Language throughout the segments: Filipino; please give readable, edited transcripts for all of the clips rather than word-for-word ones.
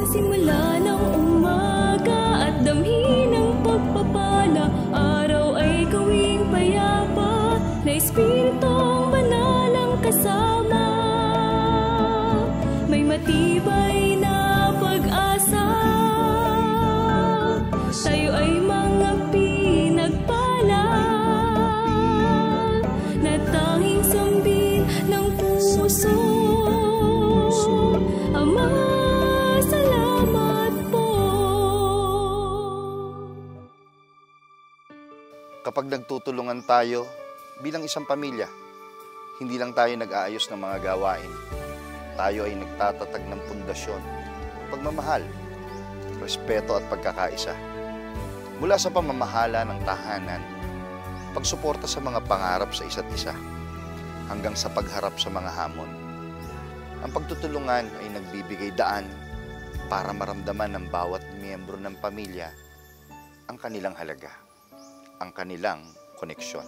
Simula ng umaga at damhin ng pagpapala, araw ay gawing payapa, na Espiritong Banal ang kasama. May matibay na pag-asa, tayo ay mga pinagpala, na tanging sambin ng puso. Ama, salamat po. Kapag nagtutulungan tayo bilang isang pamilya, hindi lang tayo nag-aayos ng mga gawain. Tayo ay nagtatatag ng pundasyon, pagmamahal, respeto at pagkakaisa. Mula sa pamamahala ng tahanan, pagsuporta sa mga pangarap sa isa't isa, hanggang sa pagharap sa mga hamon. Ang pagtutulungan ay nagbibigay daan para maramdaman ng bawat miyembro ng pamilya ang kanilang halaga, ang kanilang koneksyon.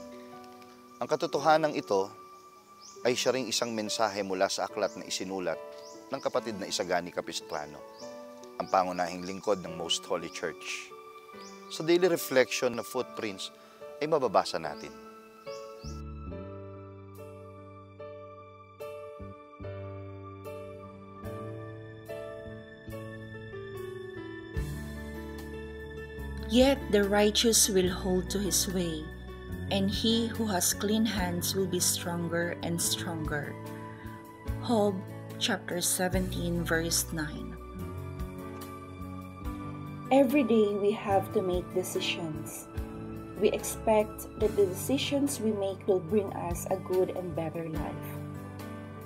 Ang katotohanan ito ay siya ring isang mensahe mula sa aklat na isinulat ng kapatid na Isagani Capistrano, ang pangunahing lingkod ng Most Holy Church. Sa daily reflection na Footprints ay mababasa natin. Yet the righteous will hold to his way, and he who has clean hands will be stronger and stronger. Job chapter 17 verse 9. Every day we have to make decisions. We expect that the decisions we make will bring us a good and better life.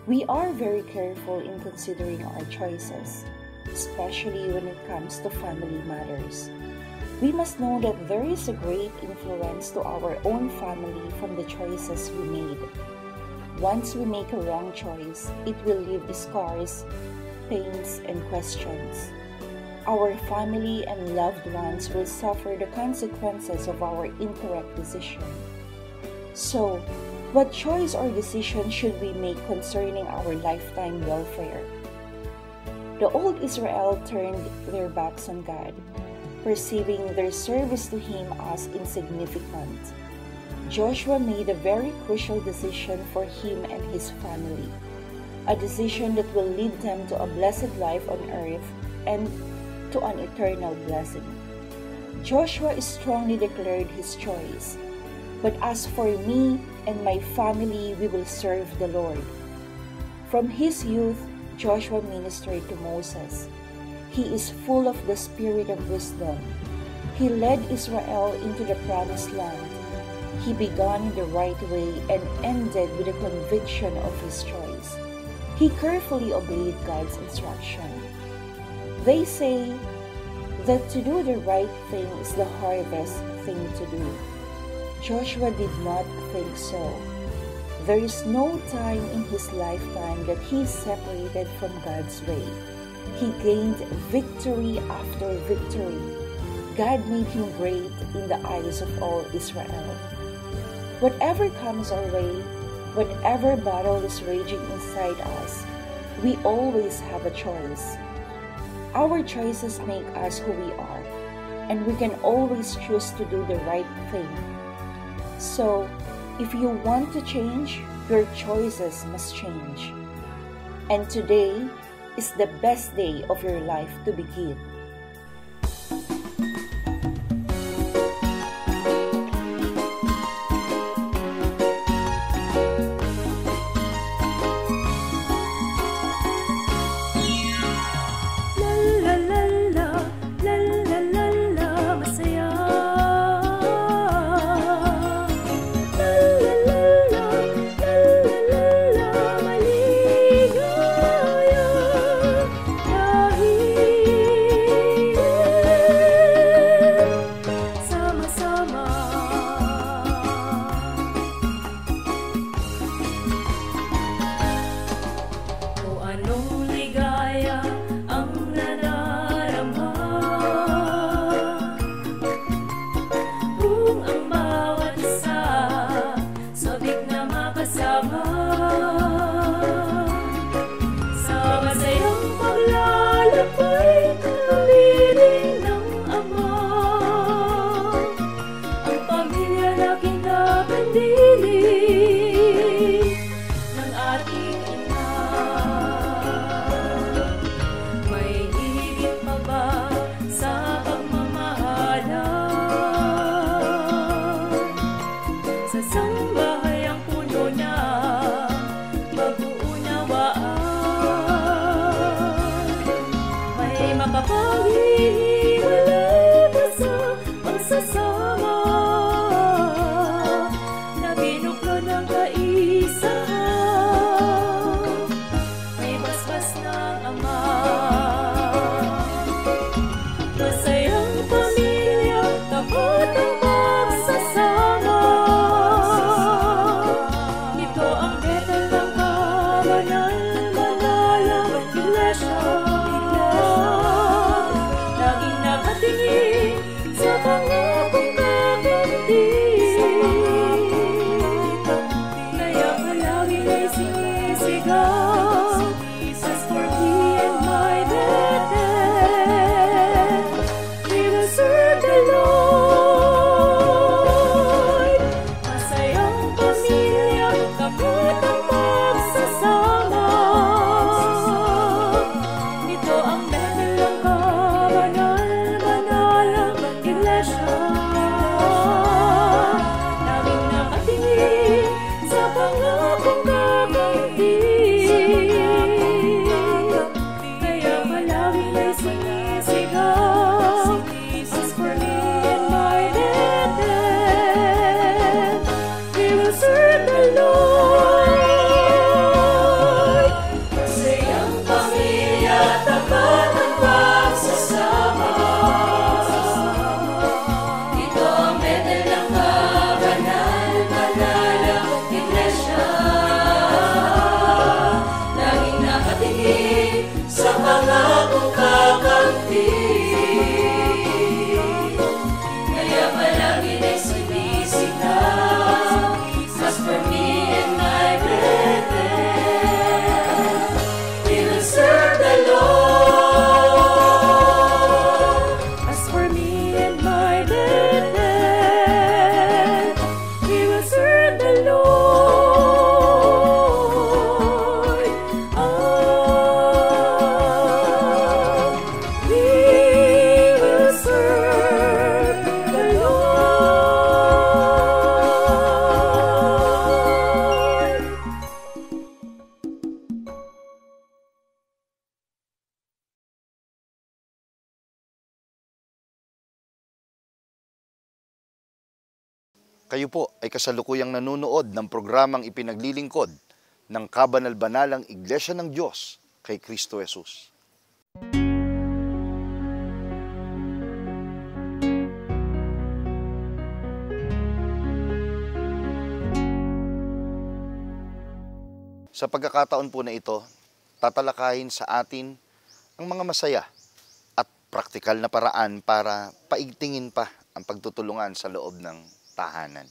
We are very careful in considering our choices, especially when it comes to family matters. We must know that there is a great influence to our own family from the choices we made. Once we make a wrong choice, it will leave scars, pains, and questions. Our family and loved ones will suffer the consequences of our incorrect decision. So, what choice or decision should we make concerning our lifetime welfare? The old Israel turned their backs on God, perceiving their service to Him as insignificant. Joshua made a very crucial decision for him and his family, a decision that will lead them to a blessed life on earth and to an eternal blessing. Joshua strongly declared his choice, "But as for me and my family, we will serve the Lord." From his youth, Joshua ministered to Moses. He is full of the spirit of wisdom. He led Israel into the promised land. He began in the right way and ended with a conviction of his choice. He carefully obeyed God's instruction. They say that to do the right thing is the hardest thing to do. Joshua did not think so. There is no time in his lifetime that he separated from God's way. He gained victory after victory. God made him great in the eyes of all Israel. Whatever comes our way, whatever battle is raging inside us, we always have a choice. Our choices make us who we are, and we can always choose to do the right thing. So, if you want to change, your choices must change. And today is the best day of your life to begin. Kayo po ay kasalukuyang nanonood ng programang ipinaglilingkod ng Kabanal-Banalang Iglesia ng Diyos kay Kristo Jesus. Sa pagkakataon po na ito, tatalakayin sa atin ang mga masaya at praktikal na paraan para paigtingin pa ang pagtutulungan sa loob ng tahanan.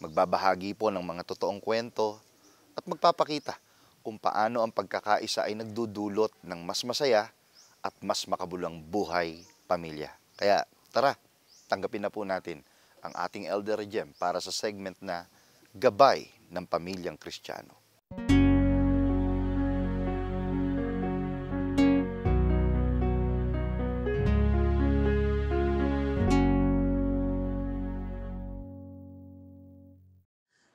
Magbabahagi po ng mga totoong kwento at magpapakita kung paano ang pagkakaisa ay nagdudulot ng mas masaya at mas makabulang buhay pamilya. Kaya tara, tanggapin na po natin ang ating Elder Jem para sa segment na Gabay ng Pamilyang Kristiyano.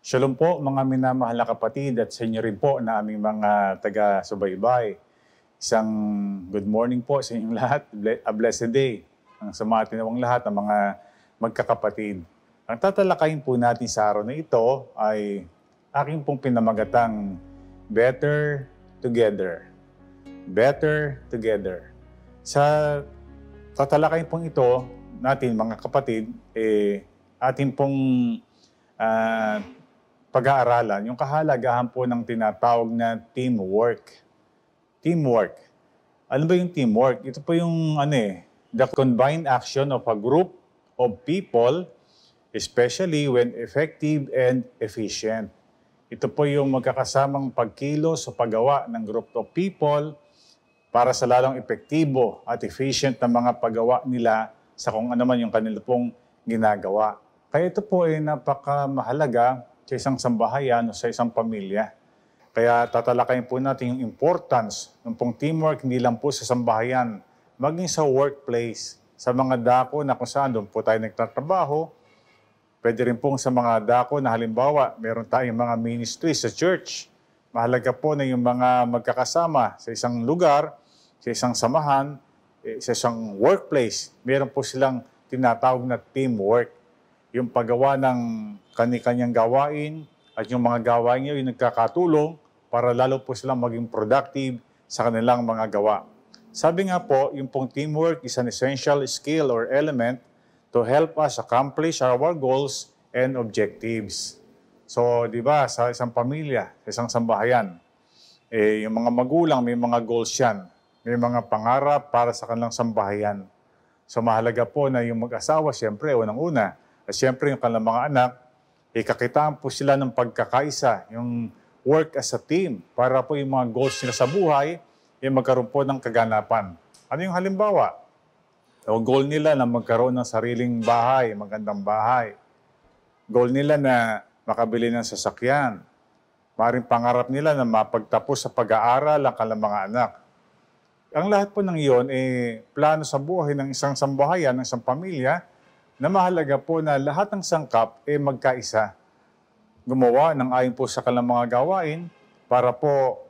Shalom po mga minamahal na kapatid at sa inyo rin po na aming mga taga-subaybay. Isang good morning po sa inyong lahat, a blessed day. Sa mga tinawang lahat ng mga magkakapatid. Ang tatalakayin po natin sa araw na ito ay aking pong pinamagatang Better Together. Better Together. Sa tatalakayin pong ito natin mga kapatid, ating pong pag-aaralan, yung kahalagahan po ng tinatawag na teamwork. Teamwork. Ano ba yung teamwork? Ito po yung the combined action of a group of people, especially when effective and efficient. Ito po yung magkakasamang pagkilos o paggawa ng group of people para sa lalong epektibo at efficient na mga paggawa nila sa kung ano man yung kanila pong ginagawa. Kaya ito po ay napakamahalaga sa isang sambahayan o sa isang pamilya. Kaya tatalakayin po natin yung importance ng pong teamwork hindi lang po sa sambahayan, maging sa workplace, sa mga dako na kung saan doon po tayo nagtatrabaho. Pwede rin pong sa mga dako na halimbawa, meron tayong mga ministry sa church. Mahalaga po na yung mga magkakasama sa isang lugar, sa isang samahan, sa isang workplace, meron po silang tinatawag na teamwork. Yung paggawa ng kani-kanyang gawain at yung mga gawain niyo yung nagkakatulong para lalo po silang maging productive sa kanilang mga gawa. Sabi nga po, yung pong teamwork is an essential skill or element to help us accomplish our goals and objectives. So, di ba, sa isang pamilya, sa isang sambahayan, yung mga magulang may mga goals yan. May mga pangarap para sa kanilang sambahayan. So, mahalaga po na yung mag-asawa, siyempre, unang-una, at siyempre yung kanilang mga anak, ikakitaan po sila ng pagkakaisa, yung work as a team, para po yung mga goals nila sa buhay, magkaroon po ng kaganapan. Ano yung halimbawa? O goal nila na magkaroon ng sariling bahay, magandang bahay. Goal nila na makabili ng sasakyan. Maring pangarap nila na mapagtapos sa pag-aaral ang kanilang mga anak. Ang lahat po ng iyon, plano sa buhay ng isang sambahayan, ng isang pamilya, na mahalaga po na lahat ng sangkap magkaisa. Gumawa ng ayon po sa kanilang mga gawain para po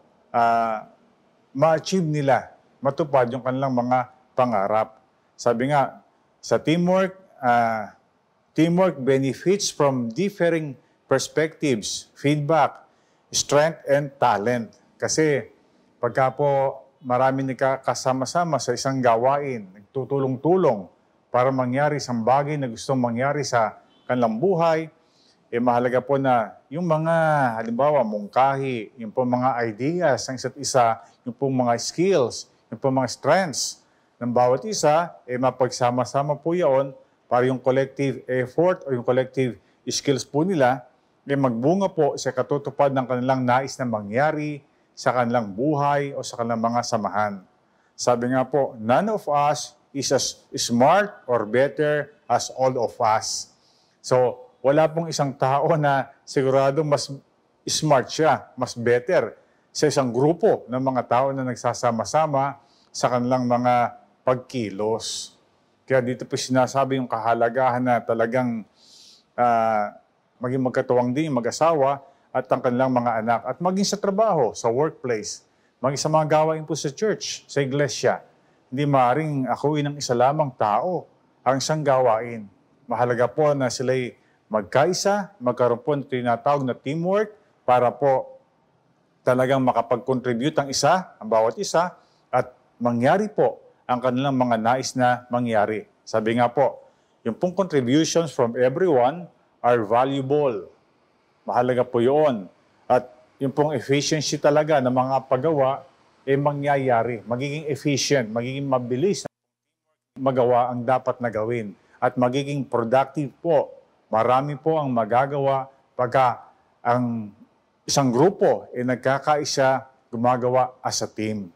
ma-achieve nila, matupad yung kanilang mga pangarap. Sabi nga, sa teamwork, teamwork benefits from differing perspectives, feedback, strength, and talent. Kasi pagka po marami nakakasama-sama sa isang gawain, nagtutulong-tulong, para mangyari isang bagay na gustong mangyari sa kanilang buhay, mahalaga po na yung mga, halimbawa, mungkahi, yung po mga ideas ng isa't isa, yung po mga skills, yung po mga strengths ng bawat isa, mapagsama-sama po yun para yung collective effort o yung collective skills po nila, magbunga po sa katutupad ng kanilang nais na mangyari sa kanilang buhay o sa kanilang mga samahan. Sabi nga po, none of us is as smart or better as all of us. So, wala pong isang tao na siguradong mas smart siya, mas better sa isang grupo ng mga tao na nagsasama-sama sa kanilang mga pagkilos. Kaya dito po sinasabi yung kahalagahan na talagang maging magkatuwang din, mag-asawa at ang kanilang mga anak. At maging sa trabaho, sa workplace, maging sa mga gawain po sa church, sa iglesia. Hindi maaaring akuin ng isa lamang tao ang isang gawain. Mahalaga po na sila'y magkaisa, magkaroon po ng tinatawag na teamwork para po talagang makapag-contribute ang bawat isa, at mangyari po ang kanilang mga nais na mangyari. Sabi nga po, yung pong contributions from everyone are valuable. Mahalaga po yun. At yung pong efficiency talaga ng mga paggawa, mangyayari. Magiging efficient, magiging mabilis magawa ang dapat na gawin. At magiging productive po. Marami po ang magagawa pagka ang isang grupo nagkakaisa, gumagawa as a team.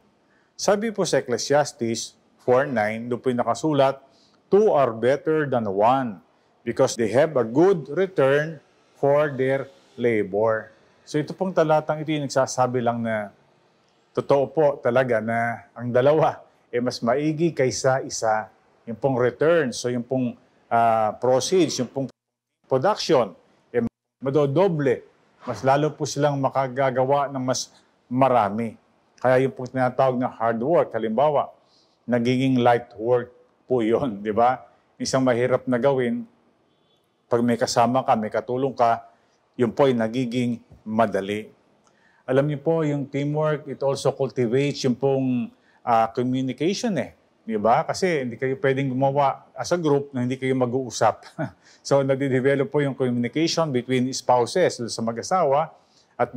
Sabi po sa Ecclesiastes 4:9, doon po yung nakasulat, two are better than one because they have a good return for their labor. So ito pong talatang ito yung nagsasabi lang na totoo po talaga na ang dalawa mas maigi kaysa isa. Yung pong return, so yung pong proceeds, yung pong production, madodoble. Mas lalo po silang makagagawa ng mas marami. Kaya yung pong tinatawag na hard work, halimbawa, nagiging light work po yun, di ba? Isang mahirap na gawin, pag may kasama ka, may katulong ka, yun po ay nagiging madali. Alam niyo po, yung teamwork, it also cultivates yung pong communication Di ba? Kasi hindi kayo pwedeng gumawa as a group na hindi kayo mag-uusap. So, nadidevelop po yung communication between spouses sa mag-asawa at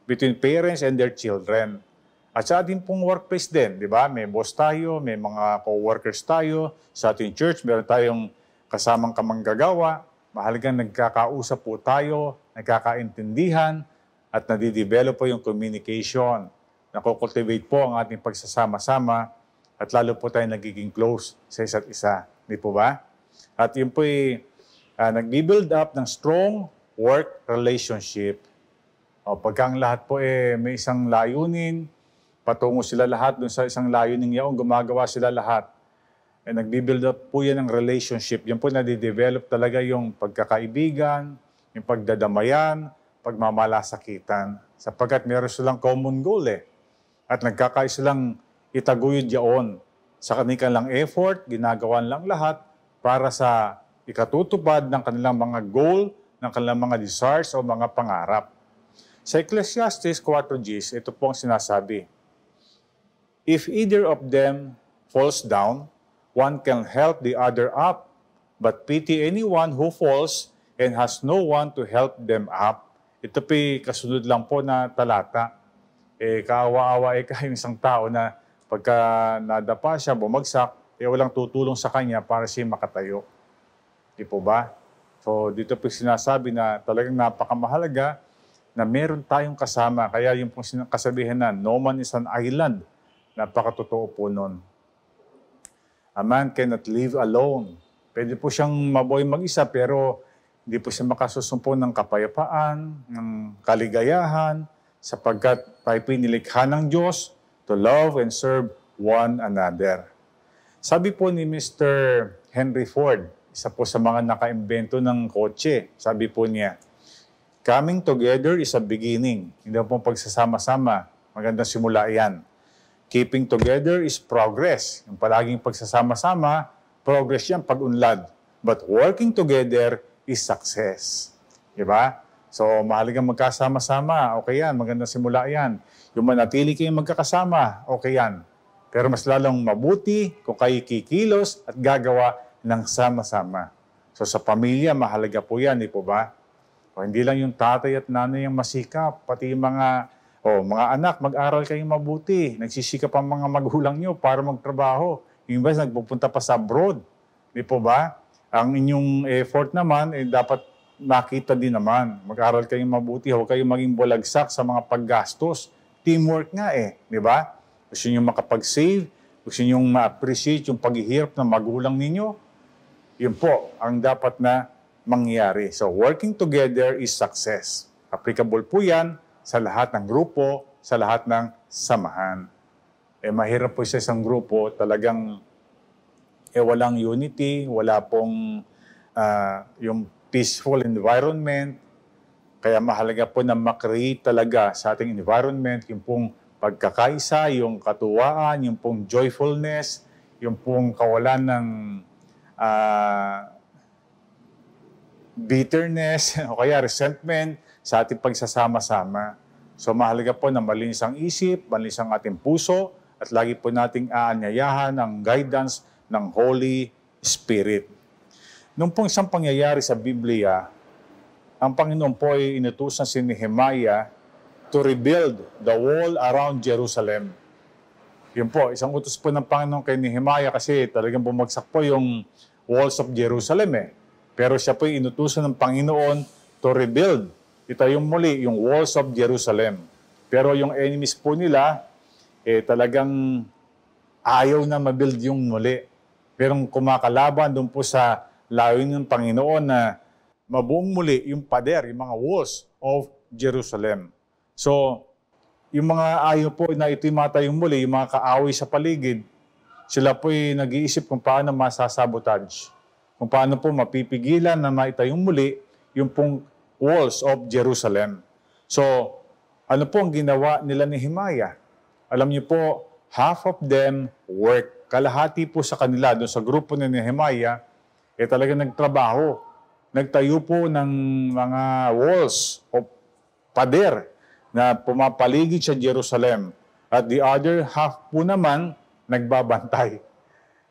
between parents and their children. At sa ating pong workplace din, di ba? May boss tayo, may mga co-workers tayo. Sa ating church, meron tayong kasamang kamanggagawa. Mahalagang nagkakausap po tayo, nagkakaintindihan, at nadidevelop po yung communication. Nakukultivate po ang ating pagsasama-sama at lalo po tayo nagiging close sa isa't isa. Di po ba? At yun po ay nag-build up ng strong work relationship. Pagka ang lahat po may isang layunin, patungo sila lahat dun sa isang layunin yaong, gumagawa sila lahat. Nag-build up po yan ng relationship. Yan po nadidevelop talaga yung pagkakaibigan, yung pagdadamayan, pagmamalasakitan. Sapagkat meron silang common goal At nagkakaisa lang itaguyod yaon. Sa kanilang effort, ginagawan lang lahat para sa ikatutupad ng kanilang mga goal, ng kanilang mga desires o mga pangarap. Sa Ecclesiastes 4:10, ito po ang sinasabi. If either of them falls down, one can help the other up, but pity anyone who falls and has no one to help them up. Ito po'y kasunod lang po na talata. Kaawa-awa kayo isang tao na pagka nadapa siya, bumagsak, walang tutulong sa kanya para siya makatayo. Di po ba? So, dito po sinasabi na talagang napakamahalaga na meron tayong kasama. Kaya yung pong kasabihan na, no man is an island. Napakatotoo po nun. A man cannot live alone. Pwede po siyang mabuhay mag-isa, pero hindi po siya makasusumpo ng kapayapaan, ng kaligayahan, sapagkat tayo pinilikha ng Diyos to love and serve one another. Sabi po ni Mr. Henry Ford, isa po sa mga nakaimbento ng kotse, sabi po niya, coming together is a beginning. Hindi po pagsasama-sama. Magandang simula yan. Keeping together is progress. Yung palaging pagsasama-sama, progress yan, pag-unlad. But working together is success. Diba? So, mahalagang magkasama-sama. Okay yan, magandang simula yan. Yung manatili kayong magkakasama, okay yan. Pero mas lalong mabuti kung kayo kikilos at gagawa ng sama-sama. So, sa pamilya, mahalaga po yan, di po ba? O, hindi lang yung tatay at nanay ang masikap, pati yung mga anak, mag-aral kayong mabuti. Nagsisikap ang mga magulang nyo para magtrabaho. Yung iba, nagpupunta pa sa abroad. Di po ba? Ang inyong effort naman, dapat makita din naman. Mag-aral kayong mabuti, huwag kayong maging bulagsak sa mga paggastos. Teamwork nga di ba? Gusto nyo makapag-save, gusto nyo ma-appreciate yung paghihirap ng magulang ninyo. Yun po ang dapat na mangyari. So, working together is success. Applicable po yan sa lahat ng grupo, sa lahat ng samahan. Mahirap po sa isang grupo, talagang walang unity, wala pong yung peaceful environment. Kaya mahalaga po na makreate talaga sa ating environment yung pong pagkakaisa, yung katuwaan, yung pong joyfulness, yung pong kawalan ng bitterness o kaya resentment sa ating pagsasama-sama. So mahalaga po na malinis ang isip, malinis ang ating puso, at lagi po nating aanyayahan ang guidance ng Holy Spirit. Nung pong isang pangyayari sa Biblia, ang Panginoon po ay inutusan si Nehemiah to rebuild the wall around Jerusalem. Yun po, isang utos po ng Panginoon kay Nehemiah kasi talagang bumagsak po yung walls of Jerusalem eh. Pero siya po ay inutusan ng Panginoon to rebuild. Itayong muli yung walls of Jerusalem. Pero yung enemies po nila, talagang ayaw na mabuild yung muli. Pero kumakalaban doon po sa layunin ng Panginoon na mabuong muli yung pader, yung mga walls of Jerusalem. So, yung mga ayaw po na ito'y matayong muli, yung mga kaaway sa paligid, sila po'y nag-iisip kung paano masasabotage. Kung paano po mapipigilan na maitayong muli yung pong walls of Jerusalem. So, ano po ang ginawa nila ni Nehemiah? Alam niyo po, half of them work. Kalahati po sa kanila, doon sa grupo ni Nehemiah, talagang nagtrabaho. Nagtayo po ng mga walls o pader na pumapaligid sa Jerusalem. At the other half po naman, nagbabantay.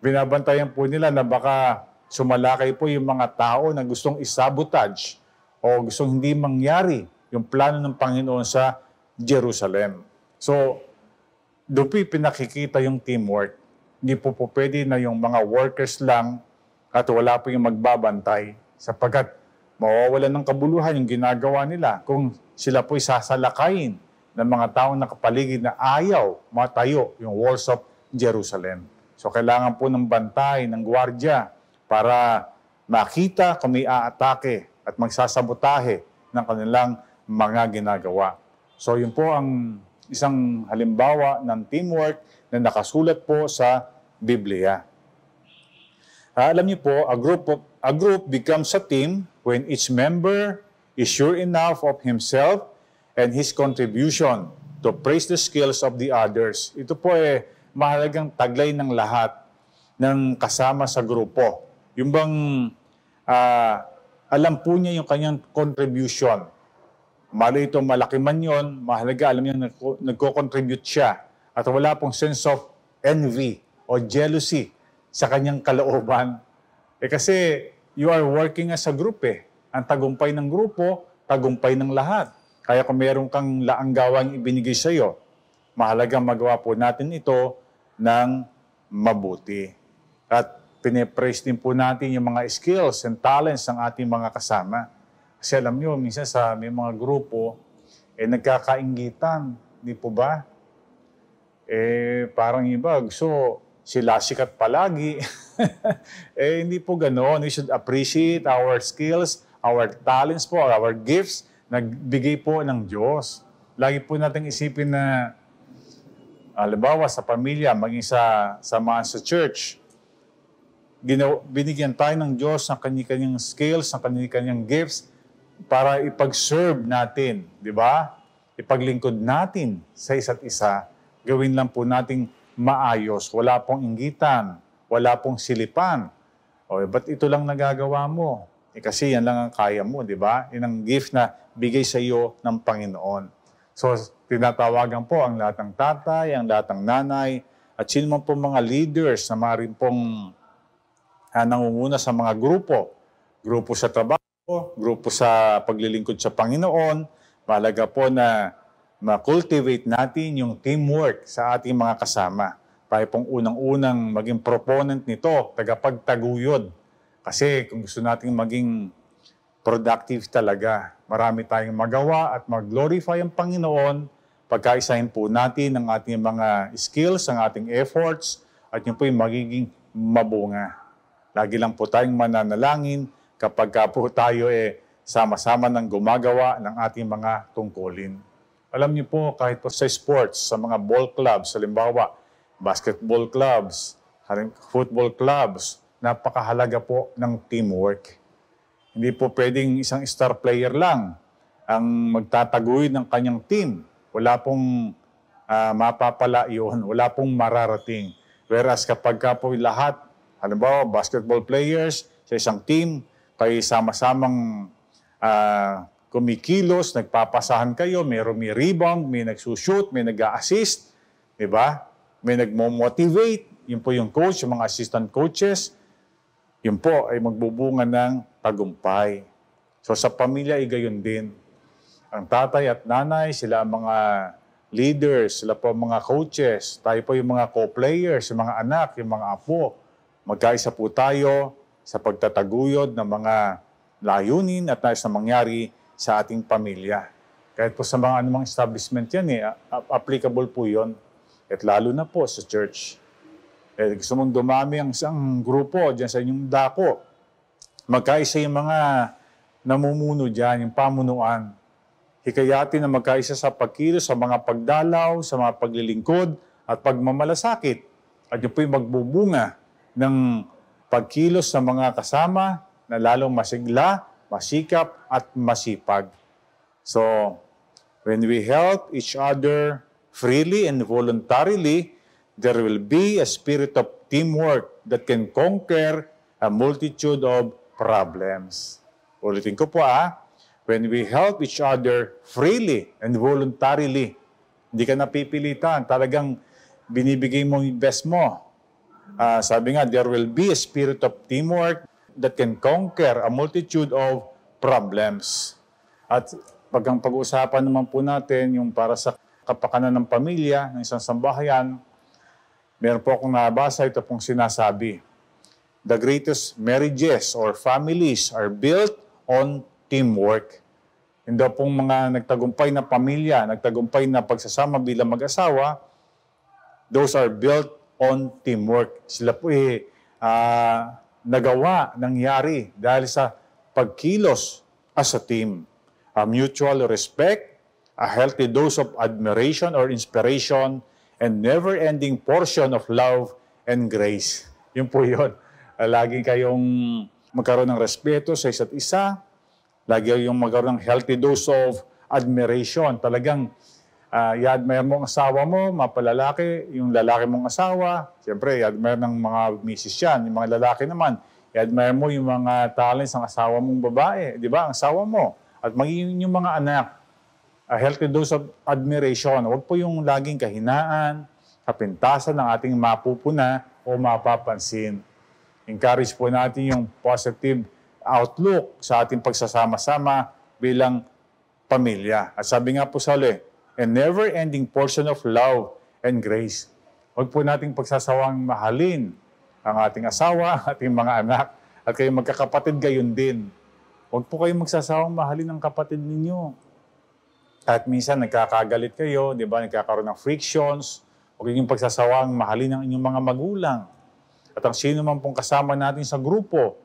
Binabantayan po nila na baka sumalakay po yung mga tao na gustong isabotage o gustong hindi mangyari yung plano ng Panginoon sa Jerusalem. So, doon po pinakikita yung teamwork. Hindi po pwede na yung mga workers lang at wala po yung magbabantay sapagkat mawawalan ng kabuluhan yung ginagawa nila kung sila po'y sasalakayin ng mga taong nakapaligid na ayaw matayo yung walls of Jerusalem. So kailangan po ng bantay, ng gwardiya para makita kung may aatake at magsasabotahe ng kanilang mga ginagawa. So yun po ang isang halimbawa ng teamwork na nakasulat po sa Biblia. Alam niyo po, a group becomes a team when each member is sure enough of himself and his contribution to praise the skills of the others. Ito po mahalagang taglay ng lahat ng kasama sa grupo. Yung bang alam po niya yung kanyang contribution. Mali ito, malaki man yun, mahalaga, alam niya nagko-contribute siya. At wala pong sense of envy o jealousy sa kanyang kalooban. Kasi you are working as a group Ang tagumpay ng grupo, tagumpay ng lahat. Kaya kung meron kang laang gawang ibinigay sa iyo, mahalaga magawa po natin ito ng mabuti. At pinipraise din po natin yung mga skills and talents ng ating mga kasama. Kasi alam nyo, minsan sa may mga grupo, nagkakainggitan. Di po ba? Parang iba, gusto sila sikat palagi. Hindi po ganoon. We should appreciate our skills, our talents po, our gifts, nagbigay po ng Diyos. Lagi po natin isipin na, halimbawa sa pamilya, maging sa samahan sa church, binigyan tayo ng Diyos ng kanyang skills, ng kanyang gifts, para ipag-serve natin, di ba? Ipaglingkod natin sa isa't isa. Gawin lang po nating maayos. Wala pong inggitan. Wala pong silipan. Ba't ito lang nagagawa mo? Kasi yan lang ang kaya mo, di ba? Yan ang gift na bigay sa iyo ng Panginoon. So, tinatawagan po ang lahat ng tatay, ang lahat ng nanay, at sino man po mga leaders na maaaring pong nangunguna sa mga grupo. Grupo sa trabaho, grupo sa paglilingkod sa Panginoon. Mahalaga po na ma-cultivate natin yung teamwork sa ating mga kasama. Tayo pong unang-unang maging proponent nito, tagapagtaguyod. Kasi kung gusto natin maging productive talaga, marami tayong magawa at mag-glorify ang Panginoon, pagkaisahin po natin ang ating mga skills, ang ating efforts, at yun po yung magiging mabunga. Lagi lang po tayong mananalangin kapag po tayo sama-sama ng gumagawa ng ating mga tungkulin. Alam niyo po, kahit po sa sports, sa mga ball clubs, halimbawa, basketball clubs, football clubs, napakahalaga po ng teamwork. Hindi po pwedeng isang star player lang ang magtataguyod ng kanyang team. Wala pong mapapala yun, wala pong mararating. Whereas kapag po lahat, halimbawa, basketball players sa isang team, kayo sama-samang kumikilos, nagpapasahan kayo, may rebound, may nagsushoot, may nag-a-assist, di ba? May nagmo-motivate, yun po yung coach, yung mga assistant coaches, yun po ay magbubunga ng tagumpay. So sa pamilya ay gayon din. Ang tatay at nanay, sila ang mga leaders, sila po mga coaches, tayo po yung mga co-players, yung mga anak, yung mga apo. Magkaisa po tayo sa pagtataguyod ng mga layunin at nais na mangyari sa ating pamilya. Kahit po sa mga anumang establishment yan, applicable po yun. At lalo na po sa church. Gusto mong dumami ang isang grupo dyan sa inyong dako. Magkaisa yung mga namumuno dyan, yung pamunuan. Hikayatin na magkaisa sa pagkilos, sa mga pagdalaw, sa mga paglilingkod, at pagmamalasakit. At yun po yung magbubunga ng pagkilos sa mga kasama na lalong masigla, masikap, at masipag. So, when we help each other freely and voluntarily, there will be a spirit of teamwork that can conquer a multitude of problems. Ulitin ko po when we help each other freely and voluntarily, hindi ka napipilitan, talagang binibigay mo yung best mo. Sabi nga, there will be a spirit of teamwork that can conquer a multitude of problems. At pag-uusapan naman po natin yung para sa kapakanan ng pamilya, ng isang sambahayan, meron po akong nabasa, ito pong sinasabi. The greatest marriages or families are built on teamwork. Hindi pong mga nagtagumpay na pamilya, nagtagumpay na pagsasama bilang mag-asawa, those are built on teamwork. Sila po nagawa, nangyari dahil sa pagkilos as a team. A mutual respect, a healthy dose of admiration or inspiration, and never-ending portion of love and grace. Yun po yun. Lagi kayong magkaroon ng respeto sa isa't isa. Lagi kayong magkaroon ng healthy dose of admiration. Talagang i-admire mo ang asawa mo, mapalalaki, yung lalaki mong asawa. Siyempre, i-admire ng mga misis yan. Yung mga lalaki naman, i-admire mo yung mga talents ng asawa mong babae. Di ba? Ang asawa mo. At maging yung mga anak. A healthy dose of admiration. Huwag po yung laging kahinaan, kapintasan ng ating mapupuna o mapapansin. Encourage po natin yung positive outlook sa ating pagsasama-sama bilang pamilya. At sabi nga po sa uli, a never-ending portion of love and grace. Huwag po nating pagsasawang mahalin ang ating asawa, ating mga anak, at kayong magkakapatid gayon din. Huwag po kayong magsasawang mahalin ang kapatid ninyo. At minsan nagkakagalit kayo, di ba? Nagkakaroon ng frictions. Huwag yung pagsasawang mahalin ang inyong mga magulang. At ang sino man pong kasama natin sa grupo,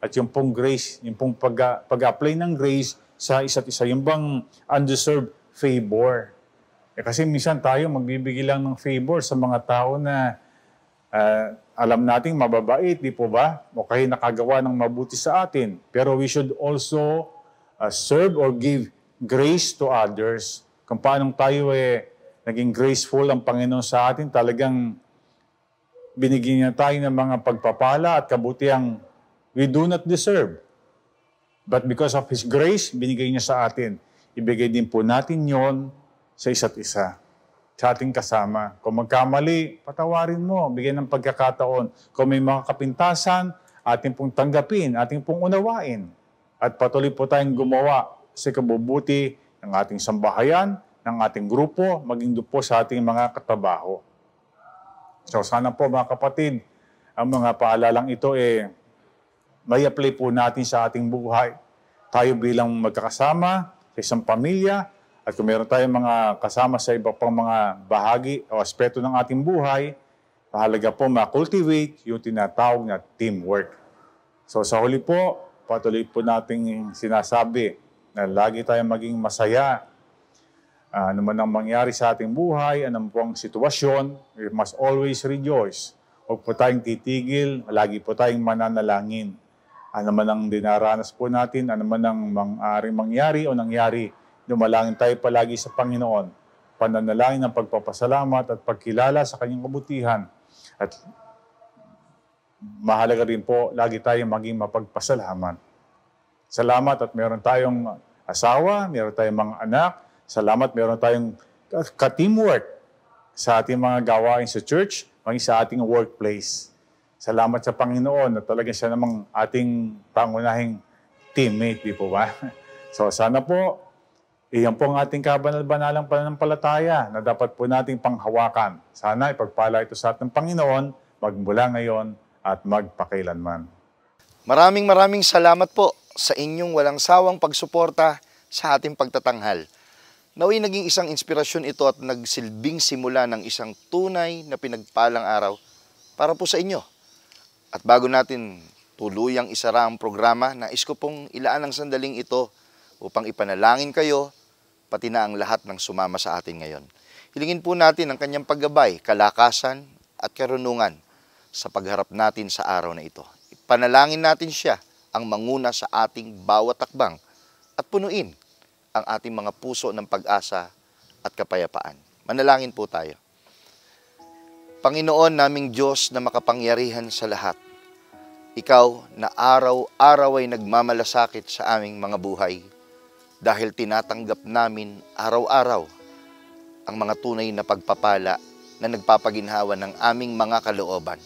at yung pong grace, yung pong pag-apply ng grace sa isa't isa, yung bang undeserved favor. Kasi minsan tayo magbibigay lang ng favor sa mga tao na alam nating mababait, di po ba? O kayo nakagawa ng mabuti sa atin. Pero we should also serve or give grace to others. Kung paano tayo naging graceful ang Panginoon sa atin, talagang binigyan niya tayo ng mga pagpapala at kabutiang we do not deserve. But because of His grace, binigay niya sa atin. Ibigay din po natin yon sa isa't isa, sa ating kasama. Kung magkamali, patawarin mo, bigyan ng pagkakataon. Kung may mga kapintasan, ating pong tanggapin, ating pong unawain. At patuloy po tayong gumawa sa kabubuti ng ating sambahayan, ng ating grupo, maging doon po sa ating mga katrabaho. So sana po mga kapatid, ang mga paalalang ito may apply po natin sa ating buhay. Tayo bilang magkakasama sa isang pamilya, at kung meron tayong mga kasama sa iba pang mga bahagi o aspeto ng ating buhay, mahalaga po ma-cultivate yung tinatawag na teamwork. So sa huli po, patuloy po nating sinasabi na lagi tayong maging masaya. Ano man ang mangyari sa ating buhay, anong po ang sitwasyon, we must always rejoice. Huwag po tayong titigil, lagi po tayong mananalangin. Ano man ang dinaranas po natin, ano man ang mang-aring mangyari o nangyari, dumalangin tayo palagi sa Panginoon. Pananalangin ng pagpapasalamat at pagkilala sa Kanyang kabutihan. At mahalaga rin po, lagi tayong maging mapagpasalamat. Salamat at meron tayong asawa, meron tayong mga anak. Salamat meron tayong ka-teamwork sa ating mga gawain sa church, maging sa ating workplace. Salamat sa Panginoon na talagang siya namang ating pangunahing teammate, di po ba? So sana po, iyan po ang ating kabanal-banalang pananampalataya na dapat po nating panghawakan. Sana ipagpala ito sa ating Panginoon, magmula ngayon at magpakailanman. Maraming salamat po sa inyong walang sawang pagsuporta sa ating pagtatanghal. Nawa'y naging isang inspirasyon ito at nagsilbing simula ng isang tunay na pinagpalang araw para po sa inyo. At bago natin tuluyang isara ang programa, nais ko pong ilaan ang sandaling ito upang ipanalangin kayo, pati na ang lahat ng sumama sa atin ngayon. Hilingin po natin ang kanyang paggabay, kalakasan at karunungan sa pagharap natin sa araw na ito. Ipanalangin natin siya ang manguna sa ating bawat takbang at punuin ang ating mga puso ng pag-asa at kapayapaan. Manalangin po tayo. Panginoon naming Diyos na makapangyarihan sa lahat, Ikaw na araw-araw ay nagmamalasakit sa aming mga buhay dahil tinatanggap namin araw-araw ang mga tunay na pagpapala na nagpapaginhawa ng aming mga kalooban.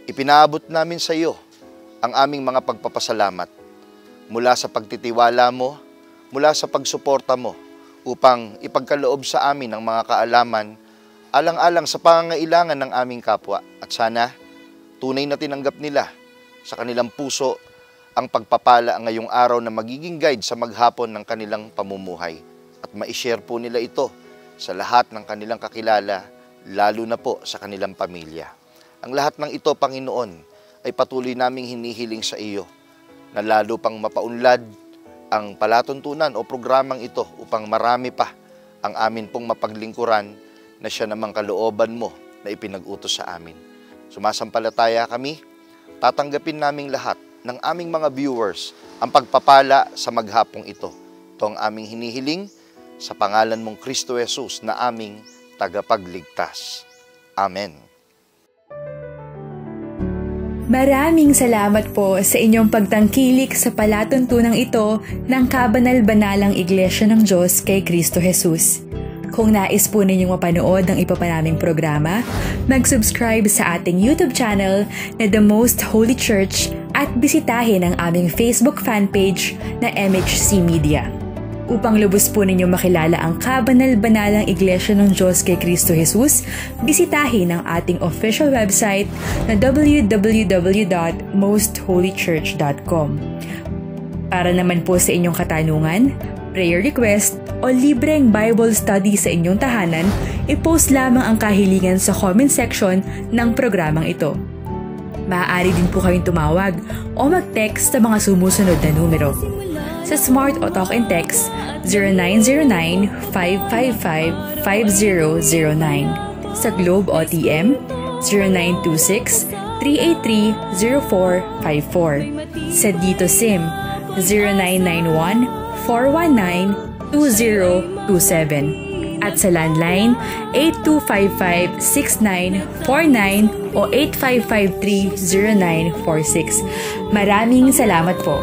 Ipinaabot namin sa iyo ang aming mga pagpapasalamat mula sa pagtitiwala mo, mula sa pagsuporta mo upang ipagkaloob sa amin ang mga kaalaman alang-alang sa pangangailangan ng aming kapwa. At sana tunay na tinanggap nila sa kanilang puso ang pagpapala ngayong araw na magiging guide sa maghapon ng kanilang pamumuhay. At ma-share po nila ito sa lahat ng kanilang kakilala, lalo na po sa kanilang pamilya. Ang lahat ng ito, Panginoon, ay patuloy naming hinihiling sa iyo na lalo pang mapaunlad ang palatuntunan o programang ito upang marami pa ang amin pong mapaglingkuran na siya namang kalooban mo na ipinag-utos sa amin. Sumasampalataya kami, tatanggapin naming lahat ng aming mga viewers ang pagpapala sa maghapong ito. Ito ang aming hinihiling sa pangalan mong Kristo Jesus na aming tagapagligtas. Amen. Maraming salamat po sa inyong pagtangkilik sa palatuntunang ito ng Kabanal-Banalang Iglesia ng Diyos kay Kristo Jesus. Kung nais po ninyong mapanood ng iba pa naming programa, mag-subscribe sa ating YouTube channel na The Most Holy Church at bisitahin ang aming Facebook fanpage na MHC Media. Upang lubos po ninyong makilala ang Kabanal-Banalang Iglesia ng Diyos kay Kristo Jesus, bisitahin ang ating official website na www.mostholychurch.com. Para naman po sa inyong katanungan, prayer request, o libreng Bible study sa inyong tahanan, i-post lamang ang kahilingan sa comment section ng programang ito. Maaari din po kayong tumawag o mag-text sa mga sumusunod na numero. Sa Smart o Talk and Text, 0909-555-5009. Sa Globe o TM, 0926-383-0454. Sa Dito SIM, 0991-419-2027. At sa landline, 8255-6949 o 8553-0946. Maraming salamat po.